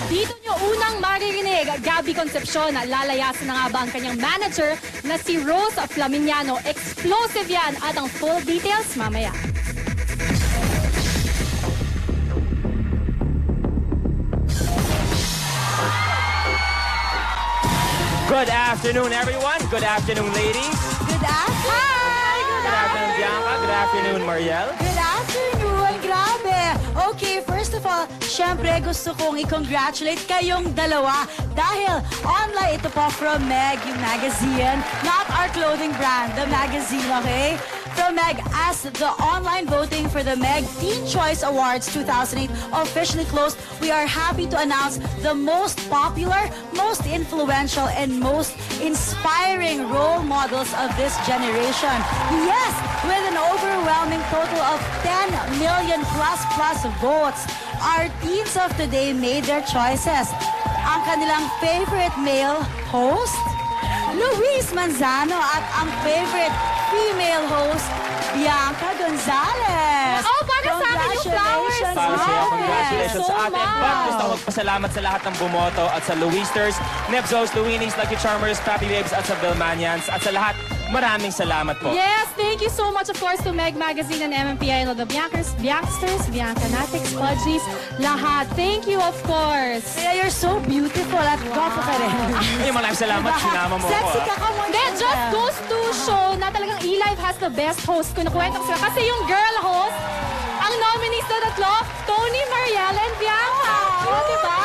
Dito nyo unang maririnig, Gabby Concepcion, lalayasin na nga ba ang kanyang manager na si Rose Flaminiano. Explosive yan at ang full details mamaya. Good afternoon, everyone. Good afternoon, ladies. Good afternoon. Hi! Good afternoon, Bianca. Good afternoon, Mariel. Good afternoon. Grabe. Okay, first of all, syempre gusto kong i-congratulate kayong dalawa dahil online ito po from Meg, yung magazine. Not our clothing brand, the magazine, okay? From Meg, as the online voting for the Meg Teen Choice Awards 2008 officially closed, we are happy to announce the most popular, most influential, and most inspiring role models of this generation. Yes, with an overwhelming total of 10 million plus votes, our teens of today made their choices. Ang kanilang favorite male host, Luis Manzano, at ang favorite female host, Bianca Gonzalez. Oh, para sa akin yung flowers. Para sa'yo, congratulations sa atin. much. But gusto ko magpasalamat sa lahat ng bumoto at sa Luisters, Nebzos, Luinis, Lucky Charmers, Papi Babes at sa Billmanians at sa lahat. Maraming salamat po. Yes, thank you so much, of course, to Meg Magazine and MMPI and all the Biancasters, Biancanatics, Pudgies, lahat. Thank you, of course. Yeah, you're so beautiful at gwapo ka rin. Ay, maraming salamat. Sinama mo Sexy ako. ka ka mo. That just goes to show na talagang eLive has the best host. Kinukwento ko sila. Kasi yung girl host, ang nominees na tatlo, Tony, Mariel, and Bianca. Oh, diba?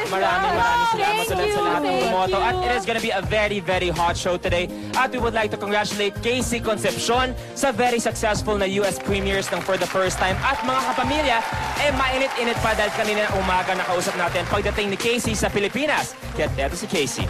Maraming salamat ulit sa lahat ng Thank bumoto. you. At it is gonna be a very, very hot show today. At we would like to congratulate Casey Concepcion sa very successful na US premieres ng For the First Time. At mga kapamilya, mainit-init pa dahil kanina umaga nakausap natin pagdating ni Casey sa Pilipinas. Kaya eto si Casey.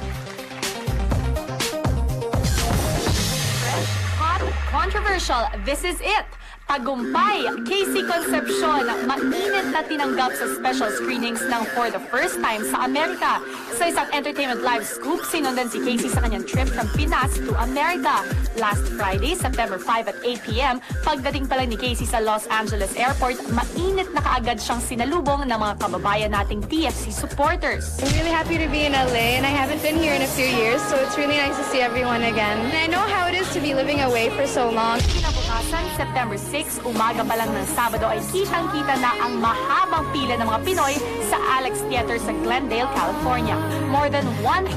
Hot, controversial, this is it. Tagumpay, Casey Concepcion, mainit na tinanggap sa special screenings ng For the First Time sa Amerika. Sa isang Entertainment Live scoop, sinundan si Casey sa kanyang trip from Pinas to America. Last Friday, September 5 at 8 p.m., pagdating pa lang ni Casey sa Los Angeles Airport, mainit na kaagad siyang sinalubong ng mga kababayan nating TFC supporters. I'm really happy to be in LA, and I haven't been here in a few years, so it's really nice to see everyone again. And I know how it is to be living away for so long. Kinabukasan, September 6, umaga pa lang ng Sabado ay kitang-kita na ang mahabang pila ng mga Pinoy sa Alex Theater sa Glendale, California. More than 1,000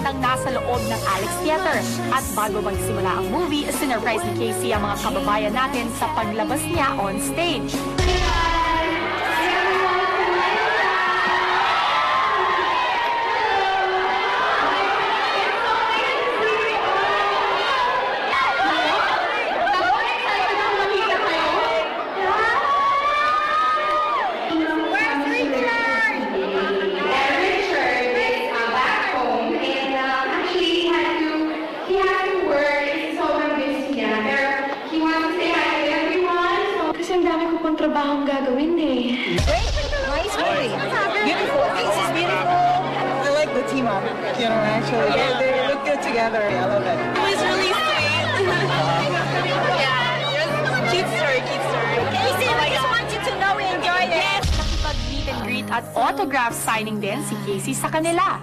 ang nasa loob ng Alex Theater. At bago magsimula ang movie, sinurprise ni Casey ang mga kababayan natin sa paglabas niya on stage. Trabahong gagawin eh. Nice movie. Beautiful. Casey's beautiful. I like the team up. You know, actually, they look good together. I love it. It was really sweet. Yeah, cute story, cute story. Casey, I just want you to know we enjoyed it. Nakipag-meet and greet at autograph signing din si Casey sa kanila.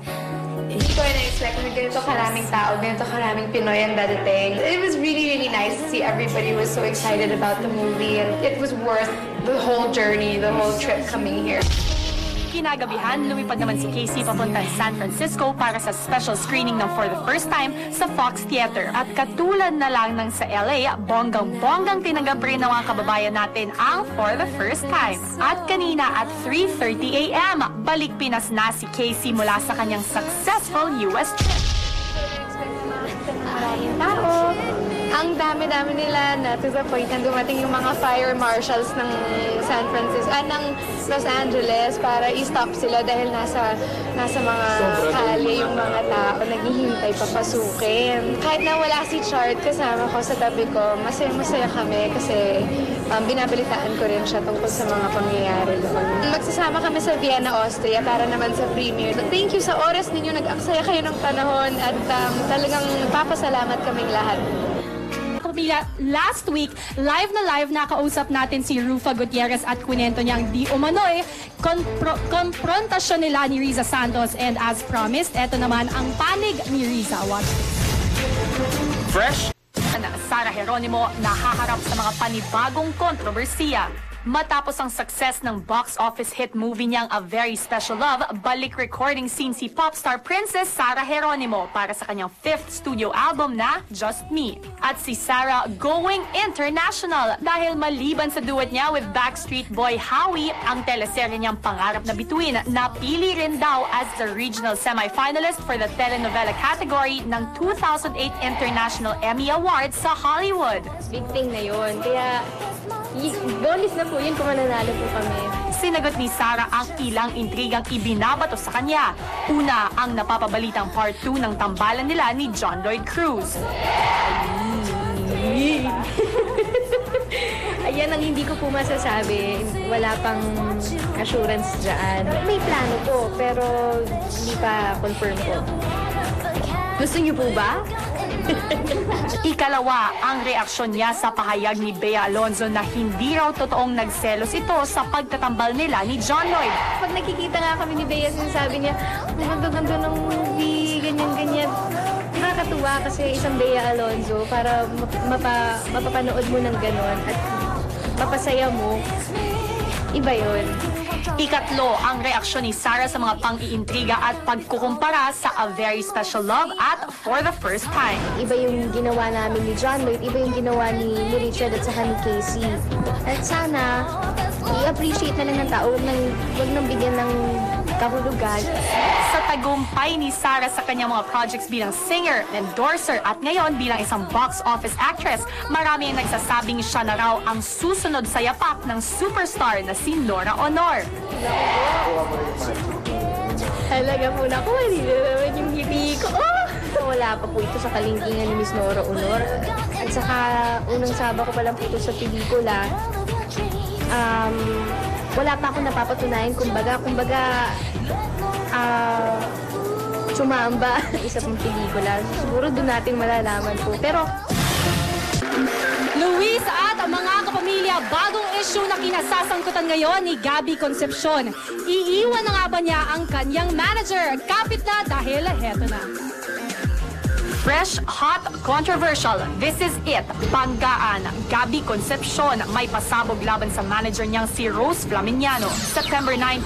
Hindi ko na-expect na ganito karaming tao, ganito karaming Pinoy ang dadating. It was really, really nice to see everybody was so excited about the movie, and it was worth the whole journey, the whole trip coming here. Kinagabihan, lumipad naman si Casey papuntang San Francisco para sa special screening ng For the First Time sa Fox Theater. At katulad na lang ng sa LA, bonggang-bonggang tinanggap rin ng mga kababayan natin ang For the First Time. At kanina at 3:30 a.m., balik Pinas na si Casey mula sa kanyang successful US trip. Maraming tao. Ang dami-dami nila na to the point na dumating yung mga fire marshals ng San Francisco, ng Los Angeles para i-stop sila dahil nasa mga kalye yung mga tao naghihintay papasukin. Kahit na wala si Chart kasama ko sa tabi ko, masaya-masaya kami kasi binabalitaan ko rin siya tungkol sa mga pangyayari doon. Magsasama kami sa Vienna, Austria para naman sa premiere. Thank you sa oras ninyo, nag-aksaya kayo ng panahon at talagang papasalamat kaming lahat. kapamilya, last week, live nakausap natin si Rufa Gutierrez at kwento niyang di umano'y konfrontasyon nila ni Riza Santos. And as promised, eto naman ang panig ni Riza. Watch this. Fresh? Sarah Geronimo nahaharap sa mga panibagong kontrobersiya. Matapos ang success ng box office hit movie niyang A Very Special Love, balik recording scene si popstar Princess Sarah Geronimo para sa kanyang 5th studio album na Just Me. At si Sarah going international dahil maliban sa duet niya with Backstreet Boy Howie, ang teleserye niyang Pangarap na Bituin, napili rin daw as the regional semi-finalist for the telenovela category ng 2008 International Emmy Awards sa Hollywood. Big thing na yun. Kaya, bonus na po yun kung mananalo po kami. Sinagot ni Sarah ang ilang intrigang ibinabato sa kanya. Una, ang napapabalitang part 2 ng tambalan nila ni John Lloyd Cruz. Ayan ang hindi ko po masasabi. Wala pang assurance dyan. May plano po, pero hindi pa confirm po. Gusto niyo po ba? Ikalawa, ang reaksyon niya sa pahayag ni Bea Alonzo na hindi raw totoong nagselos ito sa pagtatambal nila ni John Lloyd. Pag nakikita nga kami ni Bea, sinasabi niya, ang ganda-ganda ng movie, ganyan-ganyan. Nakakatuwa kasi isang Bea Alonzo para mapapanood mo ng ganon at mapasaya mo. Iba yun. Ikatlo, ang reaksyon ni Sarah sa mga pang-iintriga at pagkukumpara sa A Very Special Love at For the First Time. Iba yung ginawa namin ni John Lloyd, iba yung ginawa ni Richard at saka ni Casey. At sana, i-appreciate na lang ng tao, huwag nang bigyan ng kahulugan. Sa tagumpay ni Sarah sa kanyang mga projects bilang singer, endorser at ngayon bilang isang box office actress, marami ang nagsasabing siya na raw ang susunod sa yapak ng superstar na si Nora Honor. Talaga po na ako, hindi na naman yung ngiti ko. Oh! Wala pa po ito sa kalingkingan ni Miss Nora Honor. At saka, unang saba ko pa lang po ito sa pelikula. Wala pa akong napapatunayan, kumbaga, sumamba isa pong pelikula. Siguro doon natin malalaman po. Pero, Luis at mga kapamilya, bagong issue na kinasasangkutan ngayon ni Gabby Concepcion. Iiwan na nga ba niya ang kanyang manager? Kapit na dahil heto na. Fresh, hot, controversial. This is it. Banggaan. Gabby Concepcion may pasabog laban sa manager niyang si Rose Flaminiano. September 9,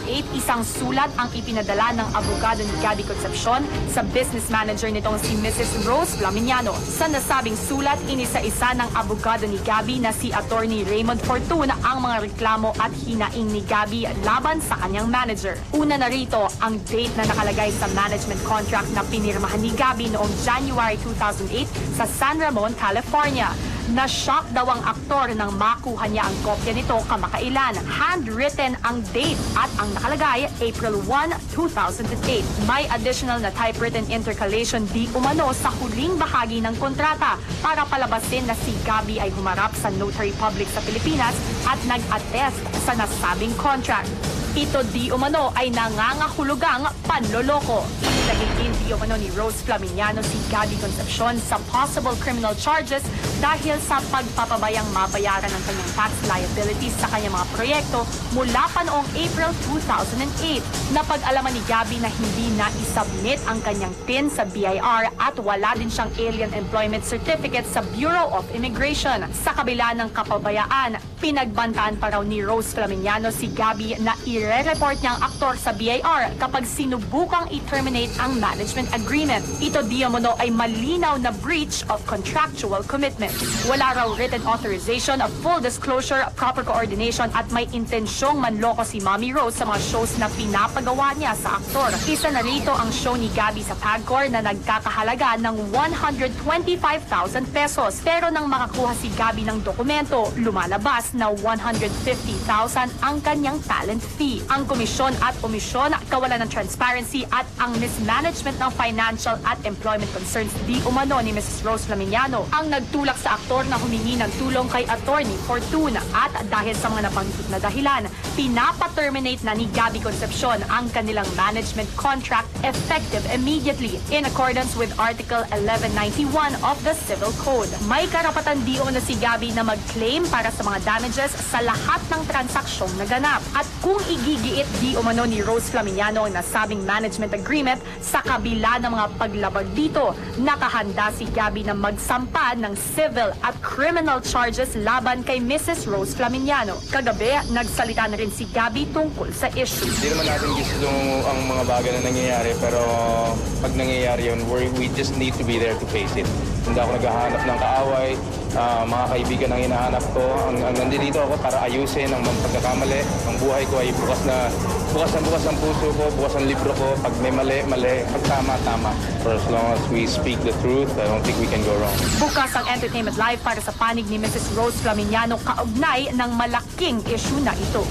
2008, isang sulat ang ipinadala ng abogado ni Gabby Concepcion sa business manager nitong si Mrs. Rose Flaminiano. Sa nasabing sulat, inisa-isa ng abogado ni Gabby na si Attorney Raymond Fortun ang mga reklamo at hinaing ni Gabby laban sa kanyang manager. Una na rito, ang date na nakalagay sa management contract na pinirmahan ni Gabby noong January 2008 sa San Ramon, California. Na-shock daw ang aktor nang makuha niya ang kopya nito kamakailan. Handwritten ang date at ang nakalagay, April 1, 2008. May additional na typewritten intercalation di umano sa huling bahagi ng kontrata para palabasin na si Gabby ay humarap sa Notary Public sa Pilipinas at nag-attest sa nasabing contract. Ito di umano ay nangangahulugang panloloko. Inilagay din di umano ni Rose Flaminiano si Gabby Concepcion sa possible criminal charges dahil sa pagpapabayang mabayaran ng kanyang tax liabilities sa kanyang mga proyekto mula pa noong April 2008. Napag-alaman ni Gabby na hindi na isubmit ang kanyang PIN sa BIR at wala din siyang alien employment certificate sa Bureau of Immigration. Sa kabila ng kapabayaan, pinagbantaan pa raw ni Rose Flaminiano si Gabby na i-report niyang aktor sa BIR kapag sinubukang i-terminate ang management agreement. Ito di umano ay malinaw na breach of contractual commitment. Wala raw written authorization of full disclosure, proper coordination at may intensyong manloko si Mommy Rose sa mga shows na pinapagawa niya sa aktor. Isa na rito ang show ni Gabby sa Pagcor na nagkakahalaga ng 125,000 pesos. Pero nang makakuha si Gabby ng dokumento, lumalabas mataas na 150,000 ang kanyang talent fee. Ang komisyon at omisyon, kawalan ng transparency at ang mismanagement ng financial at employment concerns di umano ni Mrs. Rose Flaminiano ang nagtulak sa aktor na humingi ng tulong kay Attorney Fortuna. At dahil sa mga nabanggit na dahilan, pinapa-terminate na ni Gabby Concepcion ang kanilang management contract effective immediately in accordance with Article 1191 of the Civil Code. May karapatan di umano si Gabby na mag-claim para sa mga damages sa lahat ng transaksyon naganap. At kung igigiit di umano ni Rose Flaminiano ang nasabing management agreement, sa kabila ng mga paglabag dito, nakahanda si Gabby na magsampa ng civil at criminal charges laban kay Mrs. Rose Flaminiano. Kagabi, nagsalita na rin si Gabby tungkol sa issue. Hindi naman natin gusto ang mga bagay na nangyayari, pero pag nangyayari yun, we just need to be there to face it. Hindi ako naghahanap ng kaaway, mga kaibigan ang hinahanap ko. Nandito ako para ayusin ang mga pagkakamali. Ang buhay ko ay bukas ang puso ko, bukas ang libro ko. Pag may mali, pag tama. For as long as we speak the truth, I don't think we can go wrong. Bukas ang Entertainment Live para sa panig ni Mrs. Rose Flaminiano kaugnay ng malaking issue na ito.